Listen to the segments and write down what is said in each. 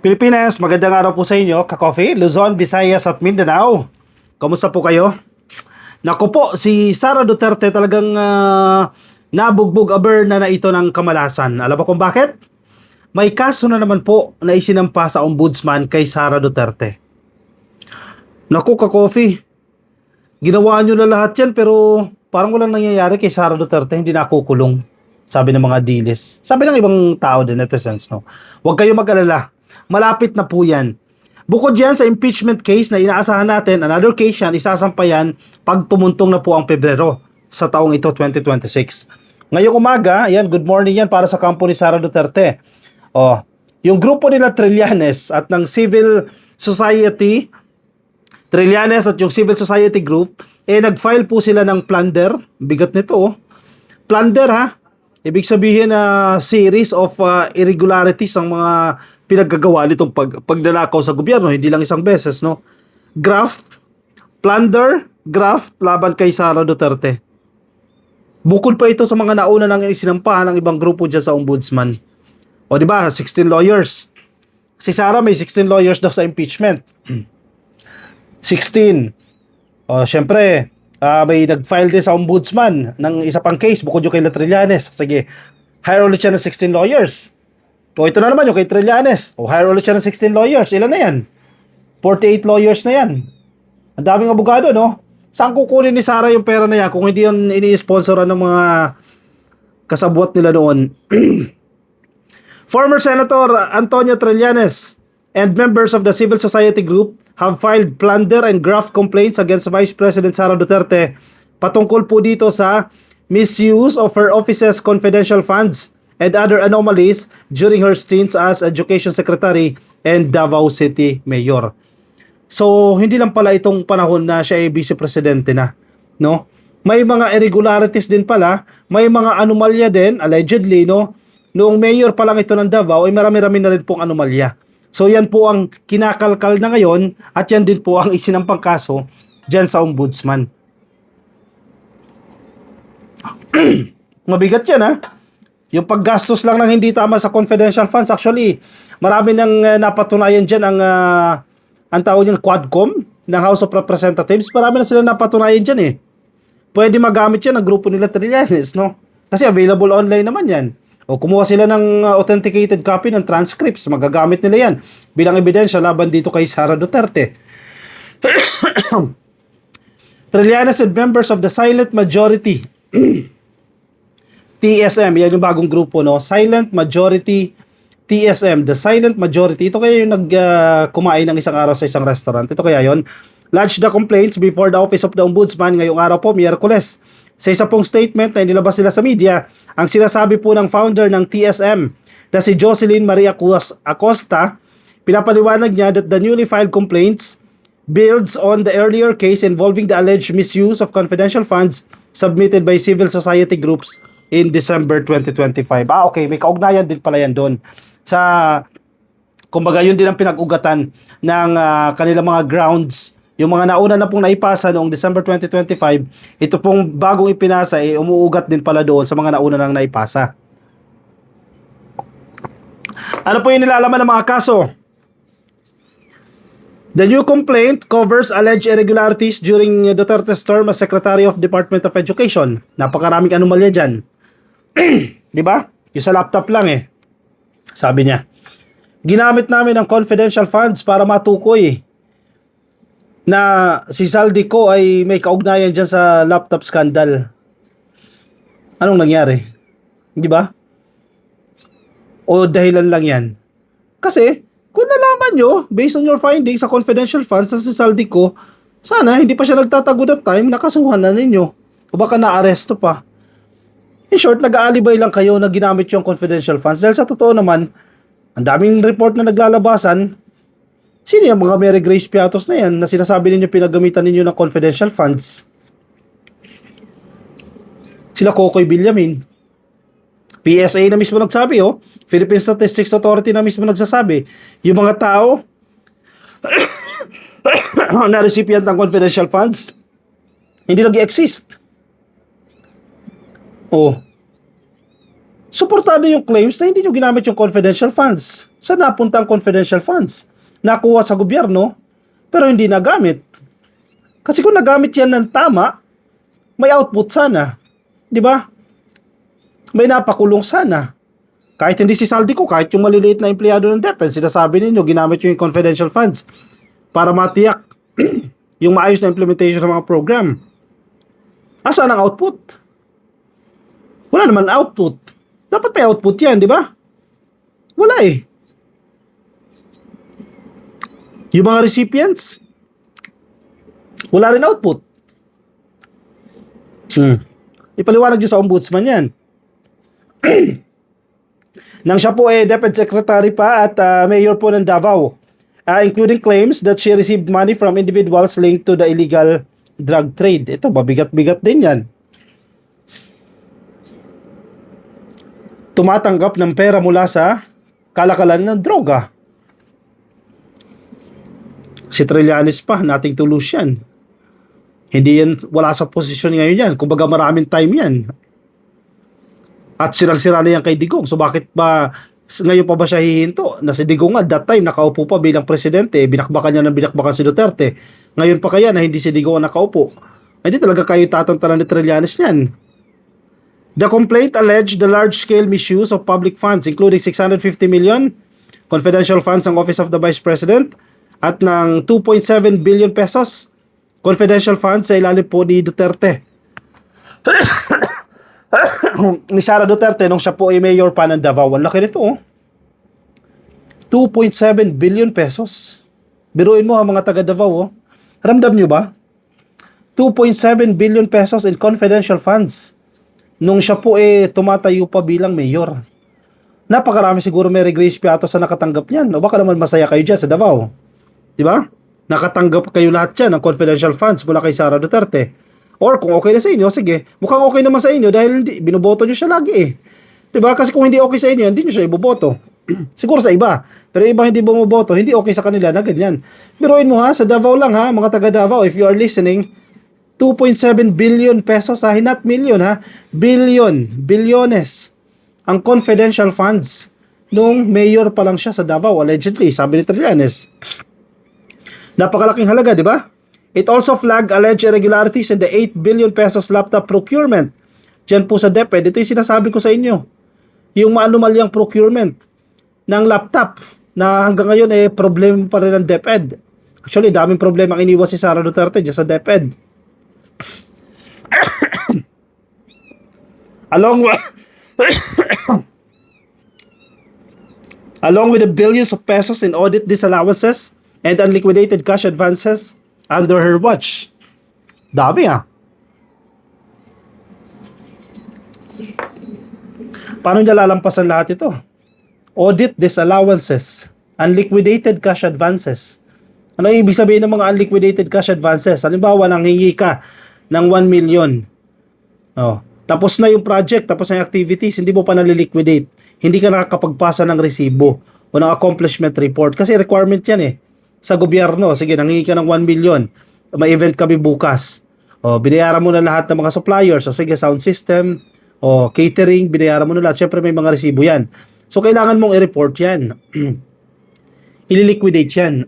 Pilipinas, magandang araw po sa inyo, ka-coffee, Luzon, Visayas at Mindanao. Kamusta po kayo? Naku po, si Sara Duterte talagang nabugbog na ito ng kamalasan. Alam mo kung bakit? May kaso na naman po na isinampa sa ombudsman kay Sara Duterte. Naku, ka-coffee, ginawa nyo na lahat yan pero parang walang nangyayari kay Sara Duterte, hindi nakukulong. Sabi ng mga dilis. Sabi ng ibang tao din, netizens, no? Huwag kayo mag-alala. Malapit na po yan. Bukod yan sa impeachment case na inaasahan natin, another case yan, isasampayan pag tumuntong na po ang Pebrero sa taong ito, 2026. Ngayong umaga, yan, good morning yan para sa kampo ni Sara Duterte. Yung grupo nila Trillanes at ng Civil Society, Trillanes at yung Civil Society Group, nag-file po sila ng plunder. Bigat nito, Plunder, ha? Ibig sabihin na series of irregularities ang mga pinaggagawa nitong pagdalakaw sa gobyerno, hindi lang isang beses, no? Graft, plunder, graft laban kay Sara Duterte. Bukod pa ito sa mga nauna nang isinampahan ng ibang grupo dyan sa ombudsman. O di ba, 16 lawyers. Si Sara may 16 lawyers daw sa impeachment. 16. Syempre, may nag-file din sa ombudsman ng isa pang case bukod yung kay Trillanes. Sige, hire ulit siya ng 16 lawyers. O ito na naman yung kay Trillanes. O hire ulit siya ng 16 lawyers. Ilan na yan? 48 lawyers na yan. Ang daming abogado, no? Saan kukunin ni Sara yung pera na yan kung hindi yun ini-sponsoran ng mga kasabwat nila noon? Former Senator Antonio Trillanes and members of the Civil Society Group have filed plunder and graft complaints against Vice President Sara Duterte patungkol po dito sa misuse of her office's confidential funds and other anomalies during her stints as Education Secretary and Davao City Mayor. So, hindi lang pala itong panahon na siya ay Vice Presidente na, no? May mga irregularities din pala, may mga anomalya din, allegedly, no? Noong mayor pa lang ito ng Davao, ay marami-rami na rin pong anomalya. So yan po ang kinakalkal na ngayon at yan din po ang isinampang kaso dyan sa ombudsman. Mabigat yan, ha? Yung paggastos lang ng hindi tama sa confidential funds, actually, marami nang napatunayan dyan ang tawag niyan, Quadcom ng House of Representatives. Marami na sila napatunayan dyan, eh. Pwede magamit yan ng grupo nila Trillanes, no? Kasi available online naman yan. O kumuha sila ng authenticated copy ng transcripts, magagamit nila yan bilang ebidensya laban dito kay Sara Duterte. Trillanes and members of the Silent Majority TSM, yan yung bagong grupo, no? Silent Majority TSM, the Silent Majority. Ito kaya yung kumain ng isang araw sa isang restaurant. Ito kaya yon. Lodged the complaints before the Office of the Ombudsman ngayong araw po, Miyerkules. Sa isa pong statement na inilabas nila sa media, ang sinasabi po ng founder ng TSM na si Jocelyn Maria Acosta, pinapaliwanag niya that the newly filed complaints builds on the earlier case involving the alleged misuse of confidential funds submitted by civil society groups in December 2025. Okay, may kaugnayan din pala yan doon. Kumbaga yun din ang pinag-ugatan ng kanilang mga grounds. Yung mga nauna na pong naipasa noong December 2025, ito pong bagong ipinasa, umuugat din pala doon sa mga nauna nang naipasa. Ano po yung nilalaman ng mga kaso? The new complaint covers alleged irregularities during Duterte's term as Secretary of Department of Education. Napakaraming anomalya dyan. Di ba? Yung sa laptop lang, sabi niya, ginamit namin ang confidential funds para matukoy na si Saldico ay may kaugnayan dyan sa laptop scandal. Anong nangyari? Di ba? O dahilan lang yan? Kasi, kung nalaman nyo, based on your findings sa confidential funds sa si Saldico, sana hindi pa siya nagtatago that time, nakasuhan na ninyo. O baka na-aresto pa. In short, nag-aalibay lang kayo na ginamit yung confidential funds. Dahil sa totoo naman, ang daming report na naglalabasan. Sino yung mga Mary Grace Piatos na yan na sinasabi ninyo pinagamitan ninyo ng confidential funds? Sila Kokoy Villamin. PSA na mismo nagsabi, Philippine Statistics Authority na mismo nagsasabi, yung mga tao na recipient ng confidential funds, hindi nag-exist. Suportado yung claims na hindi nyo ginamit yung confidential funds. Saan napunta ang confidential funds? Nakuha sa gobyerno, pero hindi nagamit. Kasi kung nagamit yan ng tama, may output sana. Di ba? May napakulong sana. Kahit hindi si Saldico, kahit yung maliliit na empleyado ng DepEd, sinasabi ninyo, ginamit yung confidential funds para matiyak yung maayos na implementation ng mga program. Asaan ang output? Wala naman output. Dapat may output yan, di ba? Wala eh. Yung mga recipients, wala rin output. Ipaliwanag nyo sa ombudsman yan. Nang siya po DepEd Secretary pa at Mayor po ng Davao, including claims that she received money from individuals linked to the illegal drug trade. Ito, mabigat-bigat din yan. Tumatanggap ng pera mula sa kalakalan ng droga. Si Trillanes pa, nating tulus yan. Hindi yan, wala sa posisyon ngayon yan. Kumbaga maraming time yan. At sirang-sira na yan kay Digong. So bakit ba ngayon pa ba siya hihinto? Na si Digong at that time nakaupo pa bilang presidente, binakbakan niya ng binakbakan si Duterte. Ngayon pa kaya na hindi si Digong ang nakaupo? Hindi talaga kayo tatantalan ni Trillanes niyan. The complaint alleged the large-scale misuse of public funds including 650 million confidential funds ng Office of the Vice President at ng 2.7 billion pesos confidential funds sa ilalim po ni Duterte. Ni Sara Duterte nung siya po ay mayor pa ng Davao. Ang laki nito, oh. 2.7 billion pesos. Biruin mo ha, mga taga Davao, oh. Ramdam nyo ba? 2.7 billion pesos in confidential funds nung siya po tumatayo pa bilang mayor. Napakarami siguro Mary Grace Piato sa nakatanggap niyan. O baka naman masaya kayo dyan sa Davao. Diba? Nakatanggap kayo lahat dyan ng confidential funds mula kay Sara Duterte. Or kung okay na sa inyo, sige, mukhang okay naman sa inyo dahil binoboto nyo siya lagi eh. Diba? Kasi kung hindi okay sa inyo, hindi nyo siya iboboto. Siguro sa iba. Pero iba hindi bumoboto, hindi okay sa kanila na ganyan. Biruin mo ha, sa Davao lang ha, mga taga Davao, if you are listening, 2.7 billion pesos ha, not million ha, bilyones ang confidential funds nung mayor pa lang siya sa Davao, allegedly, sabi ni Trillanes. Napakalaking halaga, di ba? It also flagged alleged irregularities in the 8 billion pesos laptop procurement. Diyan po sa DepEd, ito yung sinasabi ko sa inyo. Yung maanumalyang procurement ng laptop na hanggang ngayon problema pa rin ng DepEd. Actually, daming problema ang iniwas si Sara Duterte diyan sa DepEd. Along with the billions of pesos in audit disallowances and unliquidated cash advances under her watch. Dami ah. Paano niya lalampasan lahat ito? Audit disallowances, unliquidated cash advances. Ano ibig sabihin ng mga unliquidated cash advances? Halimbawa, nanghingi ka ng 1 million. Oh, tapos na yung project, tapos na yung activities, hindi mo pa naliliquidate. Hindi ka nakakapagpasa ng resibo o ng accomplishment report. Kasi requirement yan eh. Sa gobyerno, sige, nanghingi ka ng 1 million. May event kami bukas. O, binayaran mo na lahat ng mga suppliers. O, sige, sound system, o catering, binayaran mo na lahat. Siyempre, may mga resibo yan. So, kailangan mong i-report yan. Ililiquidate yan.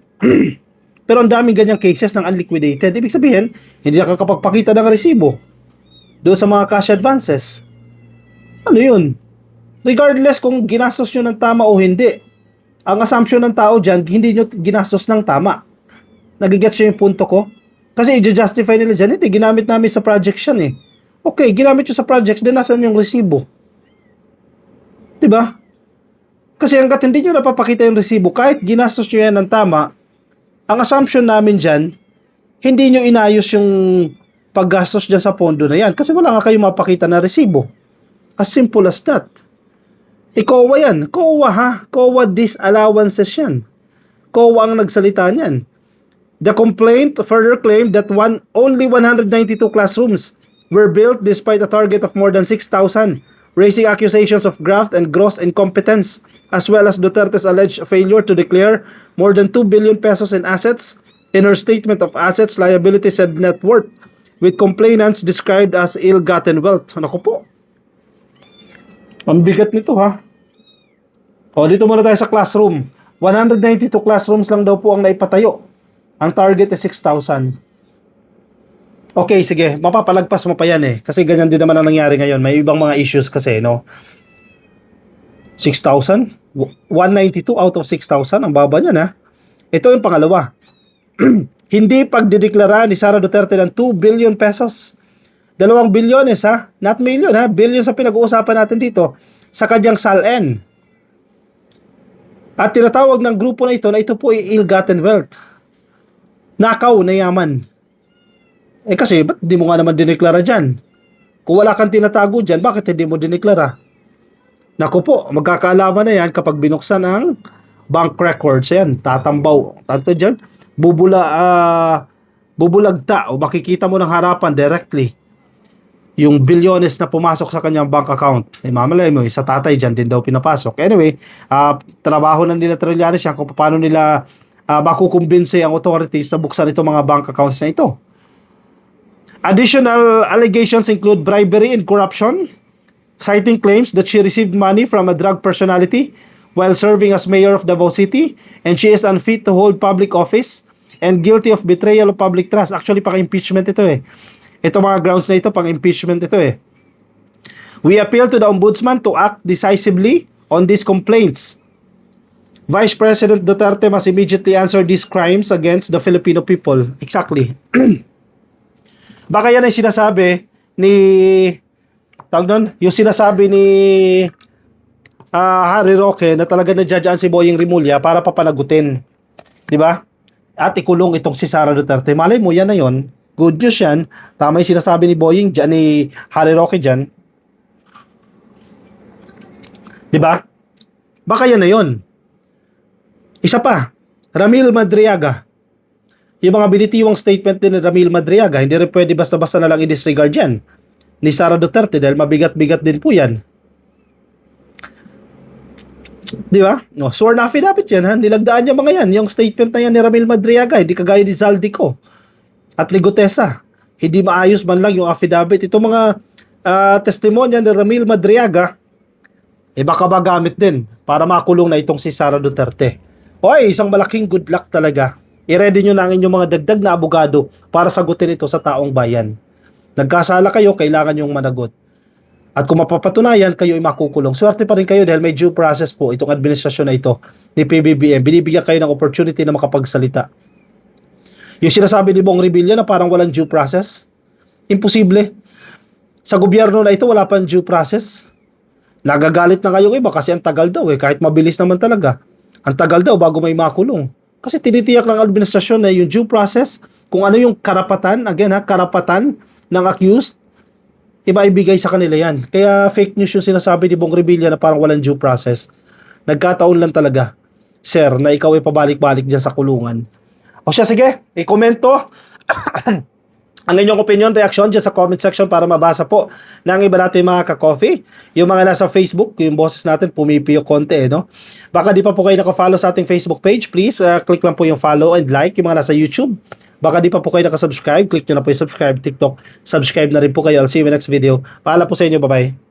Pero ang daming ganyang cases ng unliquidated. Ibig sabihin, hindi nakakapagpakita ng resibo doon sa mga cash advances. Ano yun? Regardless kung ginastos nyo ng tama o hindi, ang assumption ng tao dyan, hindi nyo ginastos ng tama. Nagigets nyo yung punto ko? Kasi i-justify nila dyan, hindi, ginamit namin sa project yan eh. Okay, ginamit nyo sa projects, din nasan yung resibo? Diba? Kasi hanggat hindi nyo napapakita yung resibo, kahit ginastos nyo yan ng tama, ang assumption namin dyan, hindi nyo inayos yung paggastos dyan sa pondo na yan. Kasi wala nga kayo mapakita na resibo. As simple as that. COA yan. COA ha. COA disallowances yan. COA ang nagsalita niyan. The complaint further claimed that only 192 classrooms were built despite a target of more than 6,000, raising accusations of graft and gross incompetence, as well as Duterte's alleged failure to declare more than 2 billion pesos in assets in her statement of assets, liabilities, and net worth, with complainants described as ill-gotten wealth. Naku po. Ang bigat nito ha. O, dito muna tayo sa classroom. 192 classrooms lang daw po ang naipatayo. Ang target is 6,000. Okay, sige. Mapapalagpas mo pa yan eh. Kasi ganyan din naman ang nangyari ngayon. May ibang mga issues kasi, no? 6,000? 192 out of 6,000? Ang baba niyan ha. Ito yung pangalawa. Hindi pagdideklara ni Sara Duterte ng 2 billion pesos. 2 bilyones ha. Not million ha. Billion sa pinag-uusapan natin dito. Sa kanyang SALN. At tinatawag ng grupo na ito po ay ill-gotten wealth. Nakaw na yaman. Eh kasi, ba't di mo nga naman dineklara dyan? Kung wala kang tinatago dyan, bakit hindi mo dineklara? Naku po, magkakaalaman na yan kapag binuksan ang bank records. Yan, tatambaw. Tanto dyan, bubulagta o makikita mo ng harapan directly yung bilyones na pumasok sa kanyang bank account. Eh, mamalay mo, sa tatay dyan din daw pinapasok. Anyway, trabaho na nila Trillanes yan kung paano nila makukumbinse ang authorities na buksan itong mga bank accounts na ito. Additional allegations include bribery and corruption, citing claims that she received money from a drug personality while serving as mayor of Davao City, and she is unfit to hold public office and guilty of betrayal of public trust. Actually, pang-impeachment ito eh. Ito mga grounds na ito, pang-impeachment ito eh. We appeal to the Ombudsman to act decisively on these complaints. Vice President Duterte must immediately answer these crimes against the Filipino people. Exactly. Baka yan ay sinasabi ni yung sinasabi ni Harry Roque na talaga nadyadyaan si Boying Rimulya para papanagutin. Di ba? At ikulong itong si Sara Duterte. Malay mo, yan na yon. Good news yan. Tama yung sinasabi ni Boying dyan, ni Harry Roque dyan. Di ba? Baka yan na yon. Isa pa, Ramil Madriaga. Yung mga binitiwang statement din ni Ramil Madriaga, hindi rin pwede basta-basta na lang i-disregard yan ni Sara Duterte dahil mabigat-bigat din po yan. Di ba? No, sworn affidavit yan ha. Nilagdaan niya mga yan. Yung statement na yan ni Ramil Madriaga, hindi kagaya ni Zaldico at ni Gutesa. Hindi maayos man lang yung affidavit. Itong mga testimonya ni Ramil Madriaga, baka magamit din para makulong na itong si Sara Duterte. Hoy, isang malaking good luck talaga. I-ready nyo na ang inyong mga dagdag na abogado para sagutin ito sa taong bayan. Nagkasala kayo, kailangan yung managot. At kung mapapatunayan, kayo ay makukulong. Swerte pa rin kayo dahil may due process po itong administrasyon na ito ni PBBM. Binibigyan kayo ng opportunity na makapagsalita. Yung sinasabi ni Bong Revilla na parang walang due process, imposible. Sa gobyerno na ito, wala pang due process. Nagagalit na kayo iba kasi ang tagal daw kahit mabilis naman talaga. Ang tagal daw bago may makulong. Kasi tinitiyak ng administrasyon na yung due process, kung ano yung karapatan, again karapatan ng accused, ibigay sa kanila yan. Kaya fake news yung sinasabi ni Bong Revilla na parang walang due process. Nagkataon lang talaga, sir, na ikaw ay pabalik-balik dyan sa kulungan. O siya, sige, i-komento ang inyong opinion, reaction dyan sa comment section para mabasa po ng iba natin mga ka-coffee. Yung mga nasa Facebook, yung boses natin pumipiyok konti no? Baka di pa po kayo naka-follow sa ating Facebook page, please click lang po yung follow and like. Yung mga nasa YouTube, baka di pa po kayo naka-subscribe, click nyo na po yung subscribe. TikTok, subscribe na rin po kayo. I'll see you in the next video. Paalam po sa inyo, bye-bye.